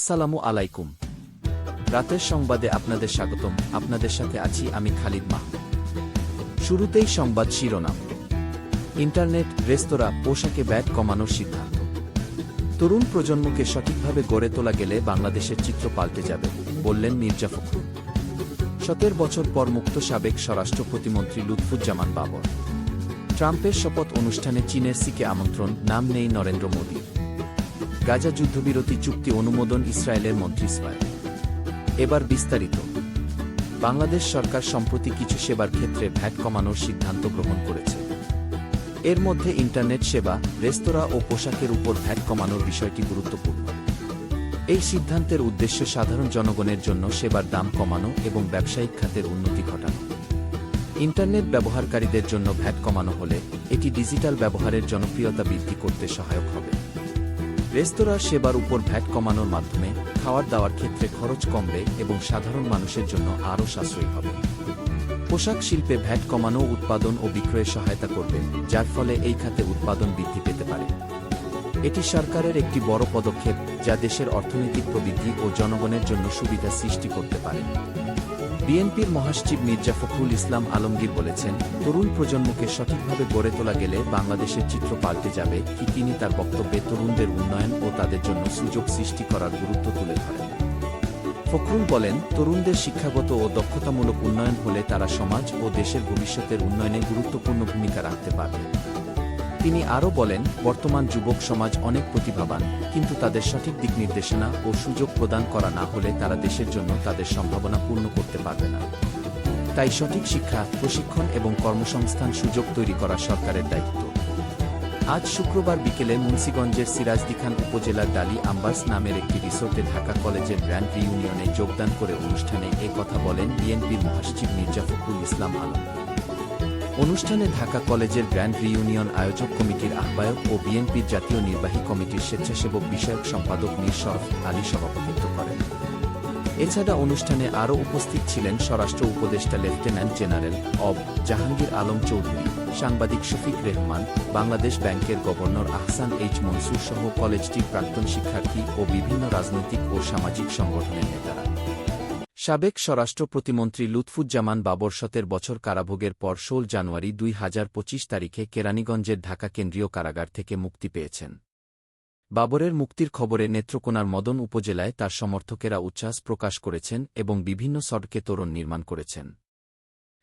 আসসালামু আলাইকুম। রাতের সংবাদে আপনাদের স্বাগতম। আপনাদের সাথে আছি আমি খালিদ মাহমুদ। শুরুতেই সংবাদ শিরোনাম। ইন্টারনেট, রেস্তোরাঁ, পোশাকে ভ্যাট কমানোর সিদ্ধান্ত। তরুণ প্রজন্মকে সঠিকভাবে গড়ে তোলা গেলে বাংলাদেশের চিত্র পাল্টে যাবে, বললেন মির্জা ফখরুল। 17 বছর পর মুক্ত সাবেক স্বরাষ্ট্র প্রতিমন্ত্রী লুৎফুজ্জামান বাবর। ট্রাম্পের শপথ অনুষ্ঠানে চীনের সিকে আমন্ত্রণ, নাম নেই নরেন্দ্র মোদী। গাজা যুদ্ধবিরতি চুক্তি অনুমোদন ইসরায়েলের মন্ত্রিসভায়। এবার বিস্তারিত। বাংলাদেশ সরকার সম্প্রতি কিছু সেবার ক্ষেত্রে ভ্যাট কমানোর সিদ্ধান্ত গ্রহণ করেছে। এর মধ্যে ইন্টারনেট সেবা, রেস্তোরাঁ ও পোশাকের উপর ভ্যাট কমানোর বিষয়টি গুরুত্বপূর্ণ। এই সিদ্ধান্তের উদ্দেশ্য সাধারণ জনগণের জন্য সেবার দাম কমানো এবং ব্যবসায়িক খাতের উন্নতি ঘটানো। ইন্টারনেট ব্যবহারকারীদের জন্য ভ্যাট কমানো হলে এটি ডিজিটাল ব্যবহারের জনপ্রিয়তা বৃদ্ধি করতে সহায়ক হবে। রেস্তোরাঁর সেবার উপর ভ্যাট কমানোর মাধ্যমে খাওয়ার দাওয়ার ক্ষেত্রে খরচ কমবে এবং সাধারণ মানুষের জন্য আরও সাশ্রয়ী হবে। পোশাক শিল্পে ভ্যাট কমানো উৎপাদন ও বিক্রয়ে সহায়তা করবে, যার ফলে এই খাতে উৎপাদন বৃদ্ধি পেতে পারে। এটি সরকারের একটি বড় পদক্ষেপ যা দেশের অর্থনৈতিক প্রবৃদ্ধি ও জনগণের জন্য সুবিধা সৃষ্টি করতে পারে। বিএনপির মহাসচিব মির্জা ফখরুল ইসলাম আলমগীর বলেছেন, তরুণ প্রজন্মকে সঠিকভাবে গড়ে তোলা গেলে বাংলাদেশের চিত্র পাল্টে যাবে। তিনি তার বক্তব্যে তরুণদের উন্নয়ন ও তাদের জন্য সুযোগ সৃষ্টি করার গুরুত্ব তুলে ধরেন। ফখরুল বলেন, তরুণদের শিক্ষাগত ও দক্ষতামূলক উন্নয়ন হলে তারা সমাজ ও দেশের ভবিষ্যতের উন্নয়নে গুরুত্বপূর্ণ ভূমিকা রাখতে পারবে। তিনি আরও বলেন, বর্তমান যুবক সমাজ অনেক প্রতিভাবান, কিন্তু তাদের সঠিক দিক নির্দেশনা ও সুযোগ প্রদান করা না হলে তারা দেশের জন্য তাদের সম্ভাবনা পূর্ণ করতে পারবে না। তাই সঠিক শিক্ষা, প্রশিক্ষণ এবং কর্মসংস্থান সুযোগ তৈরি করা সরকারের দায়িত্ব। আজ শুক্রবার বিকেলে মুন্সিগঞ্জের সিরাজদিখান উপজেলার ডালি আম্বাস নামের একটি রিসোর্টে ঢাকা কলেজের গ্র্যান্ড রিইউনিয়নে যোগদান করে অনুষ্ঠানে এ কথা বলেন বিএনপির মহাসচিব মির্জা ফখরুল ইসলাম আলমগীর। অনুষ্ঠানে ঢাকা কলেজের গ্র্যান্ড রিইউনিয়ন আয়োজক কমিটির আহ্বায়ক ও বিএনপির জাতীয় নির্বাহী কমিটির স্বেচ্ছাসেবক বিষয়ক সম্পাদক মীর শরফ আলী সভাপতিত্ব করেন। এছাড়া অনুষ্ঠানে আরও উপস্থিত ছিলেন স্বরাষ্ট্র উপদেষ্টা lieutenant general of. Jahangir Alam Chowdhury, সাংবাদিক শফিক রেহমান, বাংলাদেশ ব্যাংকের গভর্নর আহসান এইচ মনসুর সহ কলেজটির প্রাক্তন শিক্ষার্থী ও বিভিন্ন রাজনৈতিক ও সামাজিক সংগঠনের নেতারা। সাবেক স্বরাষ্ট্র প্রতিমন্ত্রী লুৎফুজ্জামান বাবর 17 বছর কারাভোগের পর 16 জানুয়ারি 2025 তারিখে কেরানীগঞ্জের ঢাকা কেন্দ্রীয় কারাগার থেকে মুক্তি পেয়েছেন। বাবরের মুক্তির খবরে নেত্রকোনার মদন উপজেলায় তার সমর্থকেরা উচ্ছ্বাস প্রকাশ করেছেন এবং বিভিন্ন সড়কে তোরণ নির্মাণ করেছেন।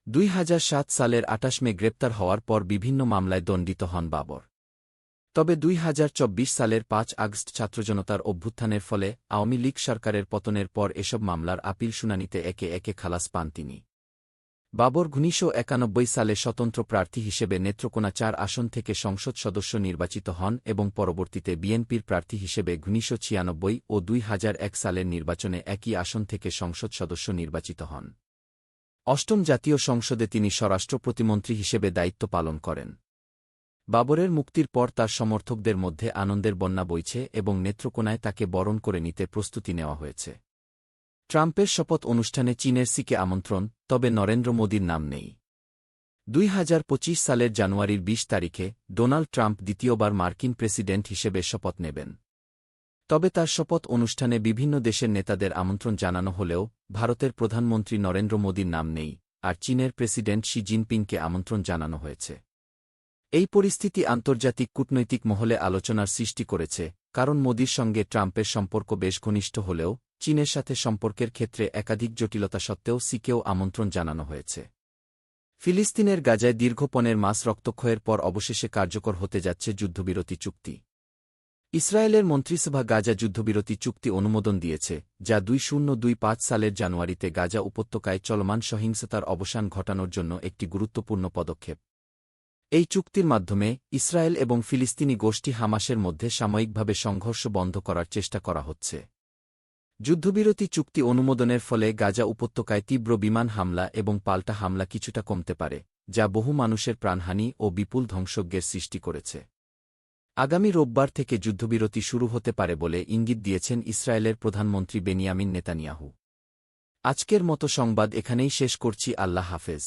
2007 সালের 28 মে গ্রেপ্তার হওয়ার পর বিভিন্ন মামলায় দণ্ডিত হন বাবর। তবে 2024 সালের 5 আগস্ট ছাত্রজনতার অভ্যুত্থানের ফলে আওয়ামী লীগ সরকারের পতনের পর এসব মামলার আপিল শুনানিতে একে একে খালাস পান তিনি। বাবর 1991 সালে স্বতন্ত্র প্রার্থী হিসেবে নেত্রকোনা 4 আসন থেকে সংসদ সদস্য নির্বাচিত হন এবং পরবর্তীতে বিএনপির প্রার্থী হিসেবে 1996 ও 2001 সালের নির্বাচনে একই আসন থেকে সংসদ সদস্য নির্বাচিত হন। অষ্টম জাতীয় সংসদে তিনি স্বরাষ্ট্র প্রতিমন্ত্রী হিসেবে দায়িত্ব পালন করেন। বাবরের মুক্তির পর তার সমর্থকদের মধ্যে আনন্দের বন্যা বইছে এবং নেত্রকোনায় তাকে বরণ করে নিতে প্রস্তুতি নেওয়া হয়েছে। ট্রাম্পের শপথ অনুষ্ঠানে চীনের সিকে আমন্ত্রণ, তবে নরেন্দ্র মোদীর নাম নেই। 2025 সালের জানুয়ারির 20 তারিখে ডোনাল্ড ট্রাম্প দ্বিতীয়বার মার্কিন প্রেসিডেন্ট হিসেবে শপথ নেবেন। তবে তার শপথ অনুষ্ঠানে বিভিন্ন দেশের নেতাদের আমন্ত্রণ জানানো হলেও ভারতের প্রধানমন্ত্রী নরেন্দ্র মোদীর নাম নেই, আর চীনের প্রেসিডেন্ট শি জিনপিংকে আমন্ত্রণ জানানো হয়েছে। এই পরিস্থিতি আন্তর্জাতিক কূটনৈতিক মহলে আলোচনার সৃষ্টি করেছে, কারণ মোদির সঙ্গে ট্রাম্পের সম্পর্ক বেশ ঘনিষ্ঠ হলেও চীনের সাথে সম্পর্কের ক্ষেত্রে একাধিক জটিলতা সত্ত্বেও সিকেও আমন্ত্রণ জানানো হয়েছে। ফিলিস্তিনের গাজায় দীর্ঘ 15 মাস রক্তক্ষয়ের পর অবশেষে কার্যকর হতে যাচ্ছে যুদ্ধবিরতি চুক্তি। ইসরায়েলের মন্ত্রিসভা গাজা যুদ্ধবিরতি চুক্তি অনুমোদন দিয়েছে, যা 2025 সালের জানুয়ারিতে গাজা উপত্যকায় চলমান সহিংসতার অবসান ঘটানোর জন্য একটি গুরুত্বপূর্ণ পদক্ষেপ। এই চুক্তির মাধ্যমে ইসরায়েল এবং ফিলিস্তিনি গোষ্ঠী হামাসের মধ্যে সাময়িকভাবে সংঘর্ষ বন্ধ করার চেষ্টা করা হচ্ছে। যুদ্ধবিরতি চুক্তি অনুমোদনের ফলে গাজা উপত্যকায় তীব্র বিমান হামলা এবং পাল্টা হামলা কিছুটা কমতে পারে, যা বহু মানুষের প্রাণহানি ও বিপুল ধ্বংসজ্ঞের সৃষ্টি করেছে। আগামী রোববার থেকে যুদ্ধবিরতি শুরু হতে পারে বলে ইঙ্গিত দিয়েছেন ইসরায়েলের প্রধানমন্ত্রী বেনিয়ামিন নেতানিয়াহু। আজকের মতো সংবাদ এখানেই শেষ করছি। আল্লাহ হাফেজ।